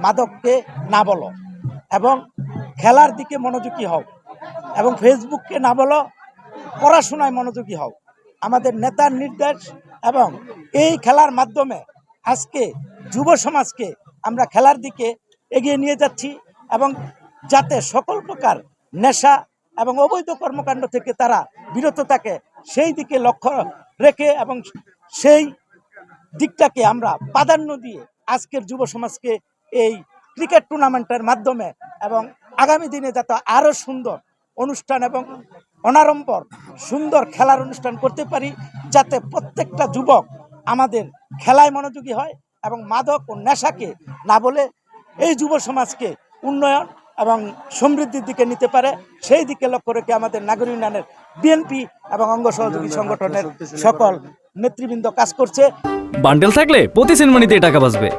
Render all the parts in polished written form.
মাদককে না বলো এবং খেলার দিকে মনোযোগী হও এবং ফেসবুককে না বলো, পড়াশোনায় মনোযোগী হও। আমাদের নেতার নির্দেশ এবং এই খেলার মাধ্যমে আজকে যুব সমাজকে আমরা খেলার দিকে এগিয়ে নিয়ে যাচ্ছি এবং যাতে সকল প্রকার নেশা এবং অবৈধ কর্মকাণ্ড থেকে তারা বিরত থাকে সেই দিকে লক্ষ্য রেখে এবং সেই দিকটাকে আমরা প্রাধান্য দিয়ে আজকের যুব সমাজকে এই ক্রিকেট টুর্নামেন্টের মাধ্যমে এবং আগামী দিনে যাতে আরও সুন্দর অনুষ্ঠান এবং অনাড়ম্বর সুন্দর খেলার অনুষ্ঠান করতে পারি, যাতে প্রত্যেকটা যুবক আমাদের খেলায় মনোযোগী হয় এবং মাদক ও নেশাকে না বলে এই যুব সমাজকে উন্নয়ন এবং সমৃদ্ধির দিকে নিতে পারে, সেই দিকে লক্ষ্য রেখে আমাদের নাগরিক উন্নয়নের বিএনপি এবং অঙ্গ সহযোগী সংগঠনের সকল নেতৃবৃন্দ কাজ করছে। বান্ডেল থাকলে প্রতি সেনমানিতে টাকা বাঁচবে।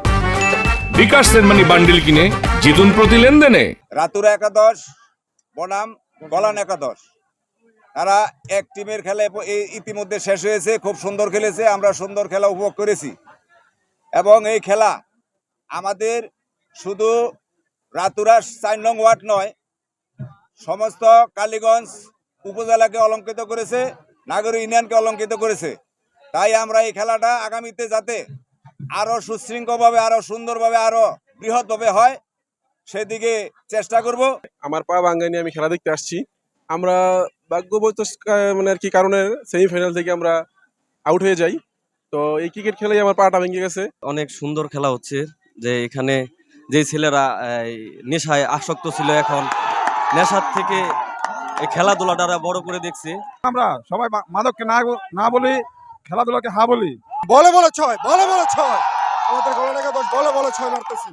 বিকাশ সেনমানি বান্ডেল কিনে জিতুন প্রতি লেনদেনে। রাতুরা একাদশ বনাম গলান একাদশ, তারা এক টিমের খেলা ইতিমধ্যে শেষ হয়েছে, খুব সুন্দর খেলেছে, আমরা সুন্দর খেলা উপভোগ করেছি এবং এই খেলা আমাদের শুধু রাতুরা 4 নং ওয়ার্ড নয়, সমস্ত কালীগঞ্জ উপজেলাকে অলঙ্কৃত করেছে, নাগরিক ইউনিয়নকে অলঙ্কৃত করেছে। তাই আমরা এই খেলাটা আগামীতে যাতে আরো সুশৃঙ্খলভাবে, আরো সুন্দরভাবে, আরো বৃহৎভাবে হয় সেদিকে চেষ্টা করব। আমার পা ভাঙ্গা নিয়ে আমি খেলা দেখতে আসছি। আমরা ভাগ্যবশত মানে আর কি কারণে সেমিফাইনাল থেকে আমরা আউট হয়ে যাই। তো এই ক্রিকেট খেলাই আমার পাটা ভেঙে গেছে। অনেক সুন্দর খেলা হচ্ছে, যে এখানে যে ছেলেরা নেশায় আসক্ত ছিল এখন নেশার থেকে এই খেলাধুলাটা বড় করে দেখছে। আমরা সবাই মাদককে না বলি, খেলাধুলাকে হা বলি। বলে ছয়, বলে ছয়, আমাদের গলাটাকে 10 বলে ছয় মারতেছি।